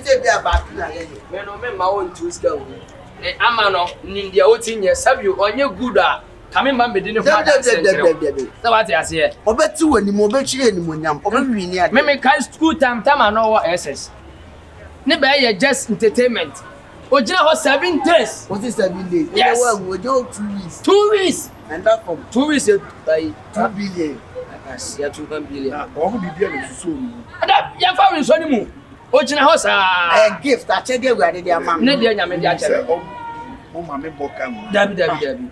dey be about na ye. Me no me ma won two scale. Ama no ndia otinye sabi onye good a kame man be dine kwa da sense. So what you say? Obeti wani mo obechire animonyam. Obewi ni ade. Me kai school time no wo SS. Ne be ye just entertainment. Ojina ho 7 days. What is 7 days? Yes. We go 2 weeks. 2 weeks. And that from 2 weeks by 2 billion. Yes, ya 2 billion. Omo bibia na susu mu. Ada ya fa wi so ni mu. Ojina ho sa. A gift a check dey we ade dey am. Ne dey nyame dey a check. O ma me boka mu. Dabi.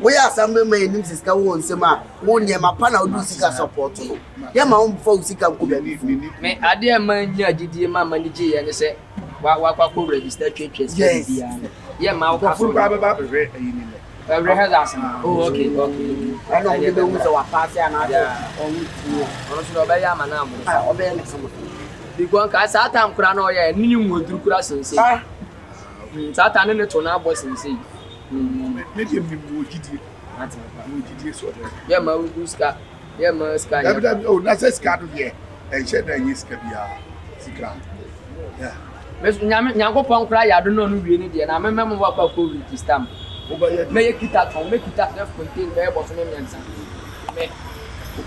We are some me nim siska wo nsem a wo ne ma pa na wo sika support no. Ye ma wo mfa sika nko ba ni. Me ade e man nya gidie ma manage ye ne se wa ko register twetwe sika bia. Ye ma wo ka so. Ba be ayi ni le. Every has asked. Oh, okay. I know you be with our party and I on so be ya mana mo. Obey me some. Because ka sa tam kura no ye ni nwoduru kura sense. Sa ta ne to na abo sense. Me dem ni mo gidie. Ati. Mo gidie so de. Ye ma wo ska. Ye ma ska. Dabi oh na se ska do ye. E she na yin ska bia. Sika. Yeah. Me nyankopon kura ya do no no wie ni de na me memo wa kwa covid stamp. Me ye kita ton me kita self contain me bo so me nyansa.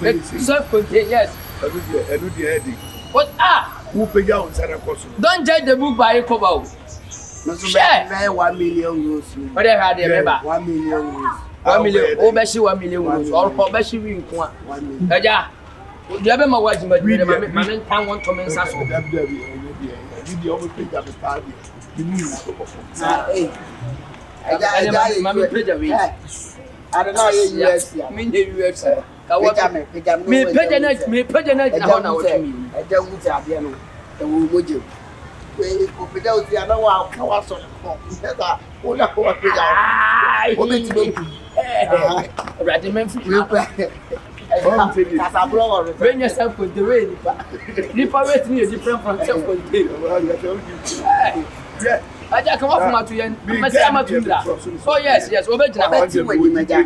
Me self contain yes. Enu di headi. What Who pay ya on sara koso. Don't judge the book by its cover. No so be 1 million euros. What they had there me 1 million euros. 1 million. O be shi 1 million euros. Or ko be shi wi nko a. 1 million. Eja. Dia be ma waji ma di ma me tan won to me nsa so. Di o pay ya be pa di. Di ni Eh. Mami page away. I don't know US. Me the US. Ka wa me page na na what me. E da wuti ade no. E wo moje. We ko page wuti ana wa ka wa so ko. Esa o na ko page a. O be ti be ku. Ready men free. Kasa bro or. When yourself with the way nipa wait me different from self contain. Yeah. I just come off from to yen. TUNDRA. Oh yes, obejina.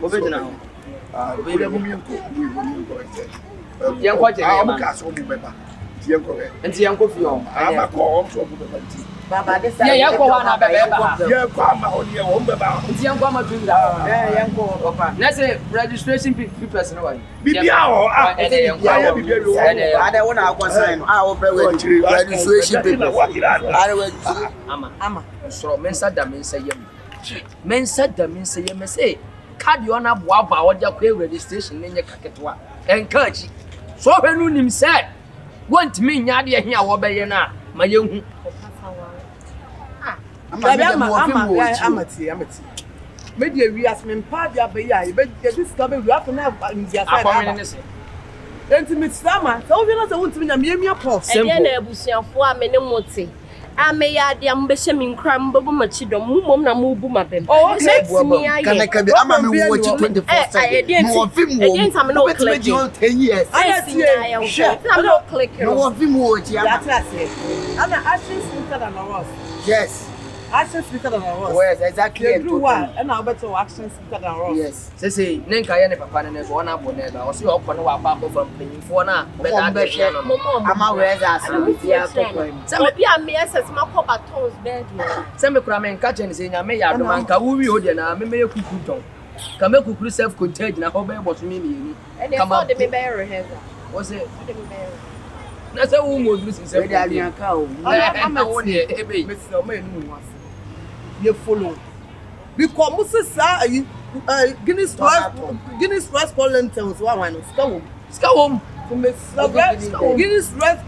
Obejina. Yen ko je. Am ka so mu beba. Yen ko be. Enti yen ko fi on. Am ko so mu beba nti. Baba this time. Yen ko wa na beba. Yen ko ama on ye wo beba. Enti yen ko ama TUNDRA. Yen ko papa. Na say registration papers no wa. Bibia o yen ko. Bibia wi o. Ade wona akwa sign. Wo be registration papers. Ade we ama. So mensa da mensa yem. Mensa da mensa yem say card you na boa ba wo dia ko registration ne nye kaketwa. Encourage. So hwenu nim say want me nya de hia wo be ye na ma ye hu. Amati. Me dey wi as me mpa bia be ya, be discover we have na India side. Akomene se. Enti me sama, so we na say want me nya me pop. E dey na abusuafo a me ne mote. Ame ya de am be hye me nkra mbabu machi do mum na mu bu mabem. Oh, can ka bi ama me watch 24/7. No film wo. Again time no click. 10 years. I'm not clicking. No film watch ya. I'm actually speaker than us. Yes. Action speaker than us. Yes, exactly. And now better action speaker than us. Yes. Say nenka ye ne papa ne bo na bo ne ba. O se okọ ne wa pa ko from panyimfo na be da de hye no. Ama where that ya papa. Say me bia me SS ma ko batons bed no. Say me kura me nka che ne se nya me ya do man ka wu wi o de na me ye kuku ton. Ka me kukuru self contained na ho be bo so me ni. Kama de me be rehearsal. O se de me be. Na say wu mo dru sin self contained. We dey anka o. Ama wo ne ebe. Me se o me nu wase. You follow because Moses Guinness West Lentils one Skawom Guinness West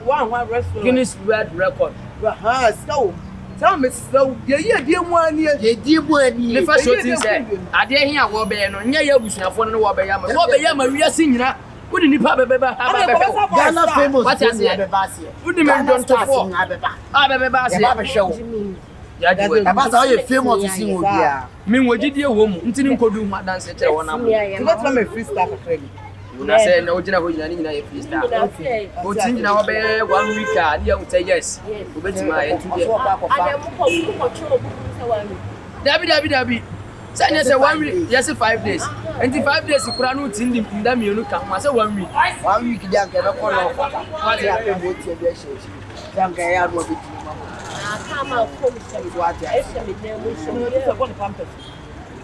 one restaurant Guinness World Record Skawom tell me so ye 1 year the first thing say ade here wo be no nya ya busuafo no wo be ya ma wiase nyina wodi nipa bebeba Ghana famous what is it wodi me don to for bebeba ase Abasa o ye famous to sing wo bia. Me wogidie wo mu ntini nkodu hu adanse kire wona mo. You got to me freestyle crazy. Una say na ojina ho nyina ni nyina ye freestyle. O tin nyina wo be 1 week a dia wo say yes. Obetima e tudie. Adam ko cho bu say 1 week. Dabi. Say say 1 week, yes 5 days. Enti 5 days kura no tin di ndamienu ka ho say 1 week. 1 week dia nke no ko lo. What happen go tie be share. Zanka ya do be Come out, come to what I said.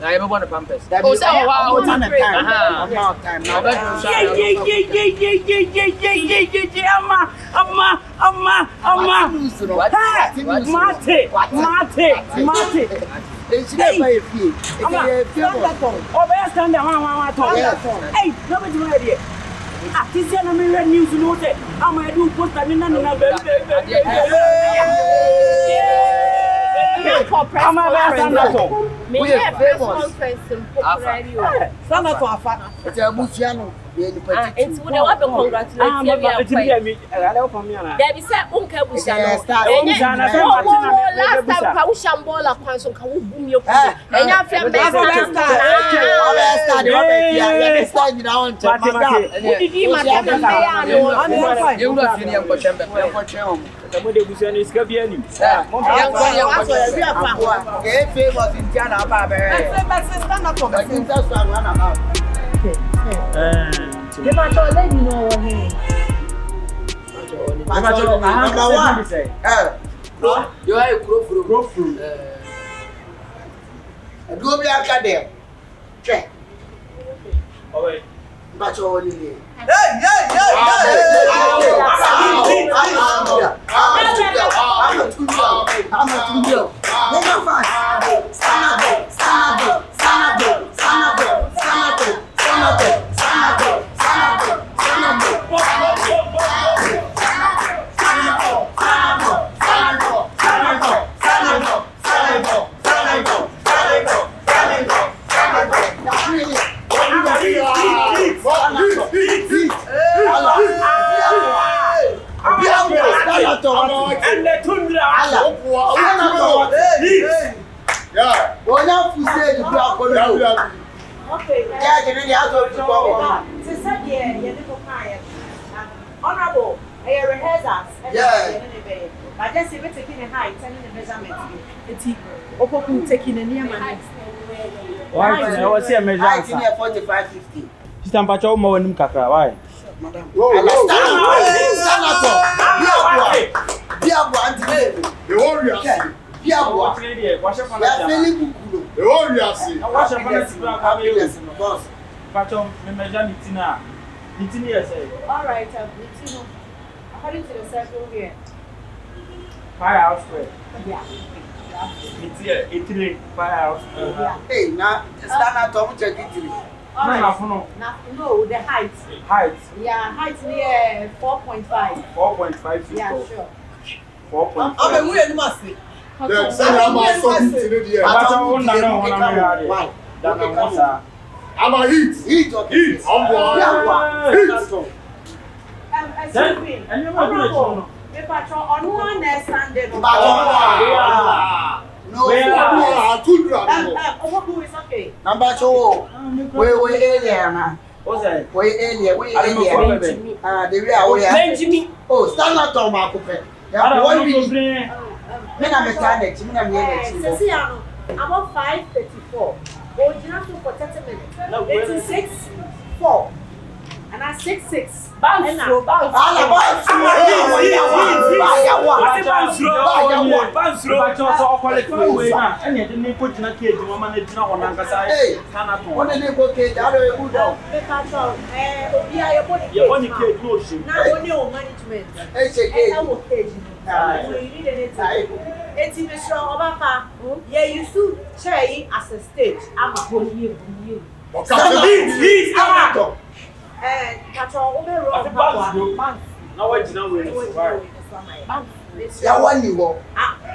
Na yebe bon pampers. Oh, say wow, time. Now. Mate. It's never a fee. Stand down. Hey, nobody ready. This is a news note. I'm going to do post and I'm a press conference in Populario. Stand up. It's a Musiano. It's what I congratulate you. There is a uncle who last time Kaushambola Kwanso Kawu you. And I feel You are a crop fruit. Go be academic. Check. Okay. But you only. And the TUNDRA. Yeah. Well, now you say you are going to do. Okay. Yeah, can you have to go? Honorable, rehearsals. Yeah. I just see taking a height and the measurement. It's taking a near man. Why? I was here measuring. I think 45-50. Sister Mpacho mo nim kakra. Why? Madam. The warriors. Mpacho me measure nitina. Nitini yes. All right, Nitino. According to the circle here. 5 hours square. Yeah. It's here 8 5 hours square. Hey, now stand at home check it. All right. No, the height. Height. Yeah, height near 4.5. 4.5 feet. Yeah, tall. sure. 4.5. I'm a must. The same amount of it. Why? I'm a heat. Heat. Excuse me. Honorable, the patrol on one Sunday. No. Who is okay? Number 2. We alien. What's that? We alien. The way we are. Benjamin. Oh, stand up on my coupe. I One don't minute. Men are mechanics. Ceciano, I'm on 5:34. Original for 30 minutes. 86.4. And I 66. Bounce.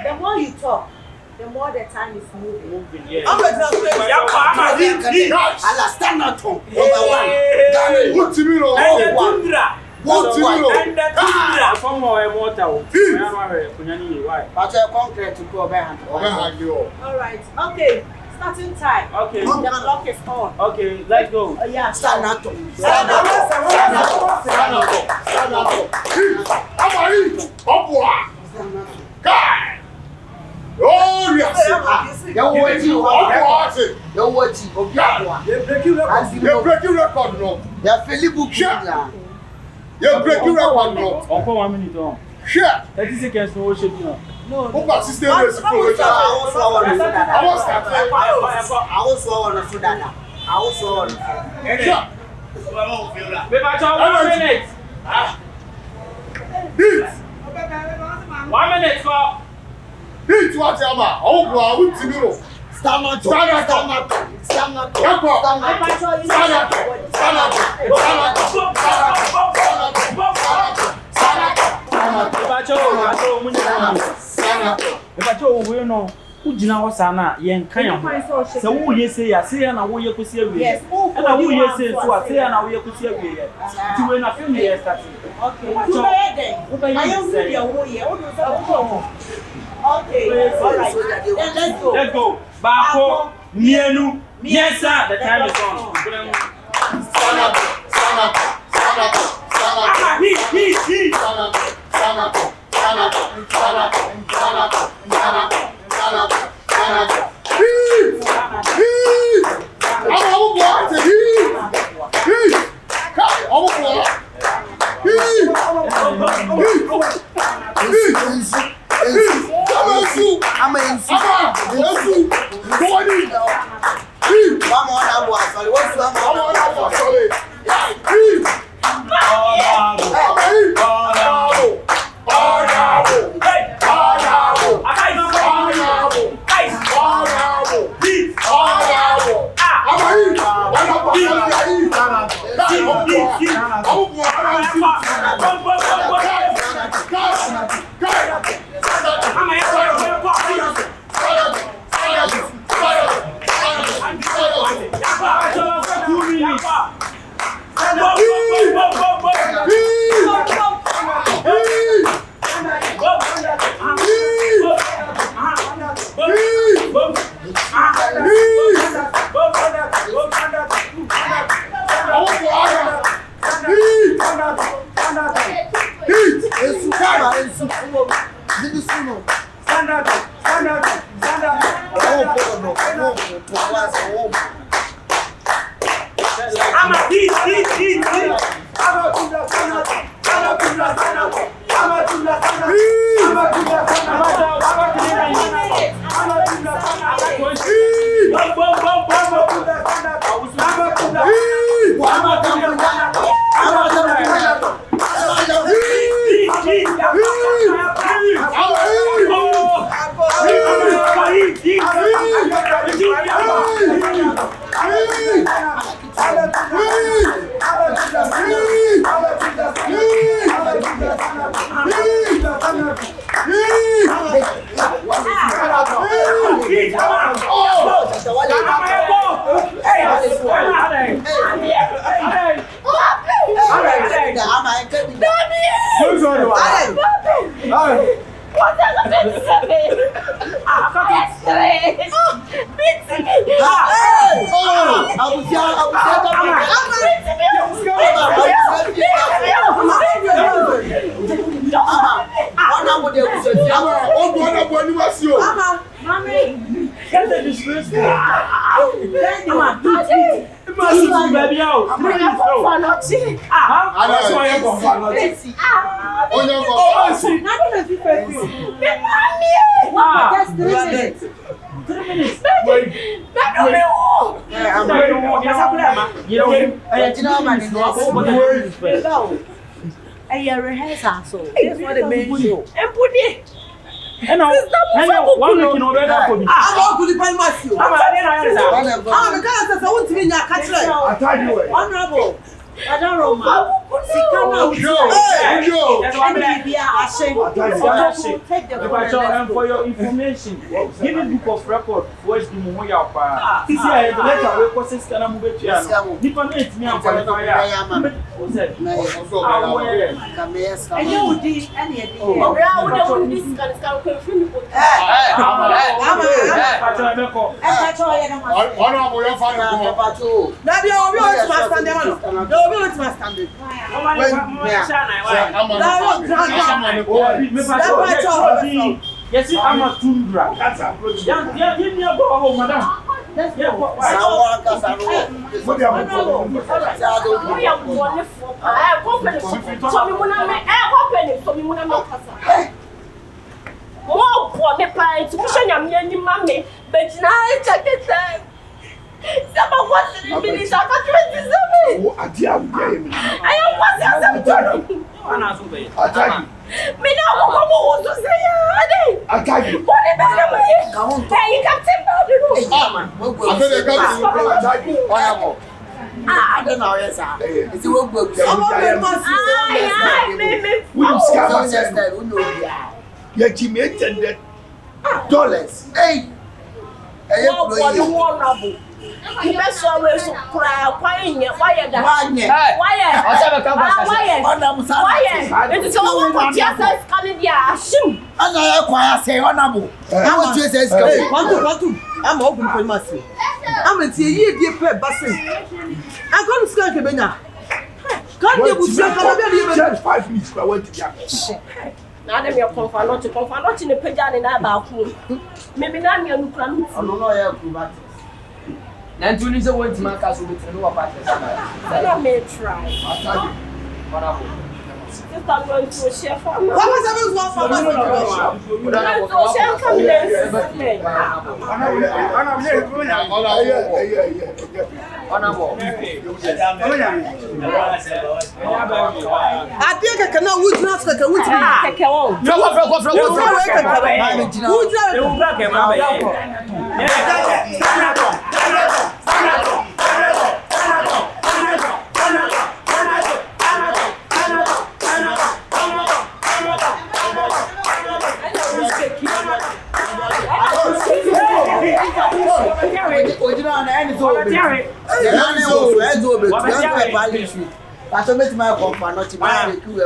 The more you talk, the more the time is moving. Yeah. Stand at home. Number 1. What to me? What to And the TUNDRA. Somehow I want out. Why? But a concrete to go behind. All right. Okay. Starting time. Okay. The clock is on. Okay, let's go. Yeah. Stand at home. Oh, yes. You're breaking record, no. You're Philip. You're breaking record, no. Uncle 1 minute on. Sure. 30 seconds no should do. No. Over 16 days ago. I was Heat. 1 minute for. Heat what Yama? Oh, wow, we tomorrow. Stand up. Ujina wasana yen kanya ho se wo yese ya se ya na wo ye kusi awie na wo yese so a se ya na wo ye kusi awie ti we na film ye start okay so ayo hu dia wo ye o do so okay all right then let's go baako mienu miesa the time is on Stand up. For your information, give me book of record. Where's the Moya? This year, the letter request can move it. Nippon it me and fire. Yes, I'm a TUNDRA. Yeah, give me a go home, madam. bene so me muna no kasa. Mo po me pa ti push nya me ni mame but na chaketa. Sama what me ni saka 27. Oh, adia wo dia yemi. Ayo kwasi asem Ana so be. Atagi. me na wo ko mo so say ade. Atagi. What the bene me? Come on. Hey, captain Badu no. After the atagi. Honorable. I don't know, yes, sir. It's a work book. We scam us. Yeah, Jimmy attended dollars. Hey, What you want? You best always cry. Why that? Why? It's all what Jesus coming here. Shim. And I acquire say honorable. I want to say, Quanto. I'm open for Kumasi. I'm a year pay basin. I'm going to scan Kebena. Can't you put just 5 minutes? I went to Japan. Now them your comfort not in the pajan in about maybe not your plan. I don't know how to back. Then to listen what my castle with no apartment. I may try. Just I'm going to share for me. What was one for I think I cannot would not take a wood. That's what makes my comfort not to my crew.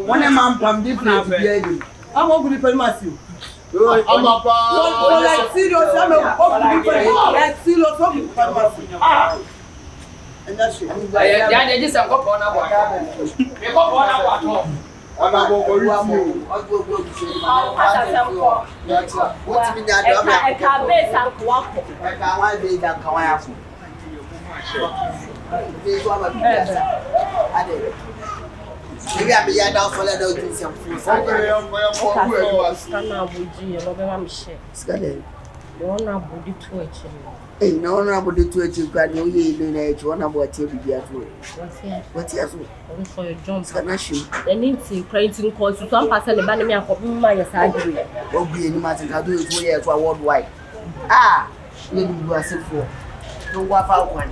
One man from different behavior. I'm not going to Kumasi. I'm a Like serious, I'm like serious. And that's it. Yeah, they just have got on a Maybe I be down for let out some food. Hey, no one about the 2 grand. No, you know, one about TV. What's here? For your jump. Scanation. Anything printing course to some person, the banner me and copy my surgery. What be any matter? I do it 2 years for worldwide. Ah, you do a simple. Don't walk out one.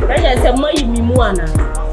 I just said, my Mimuana.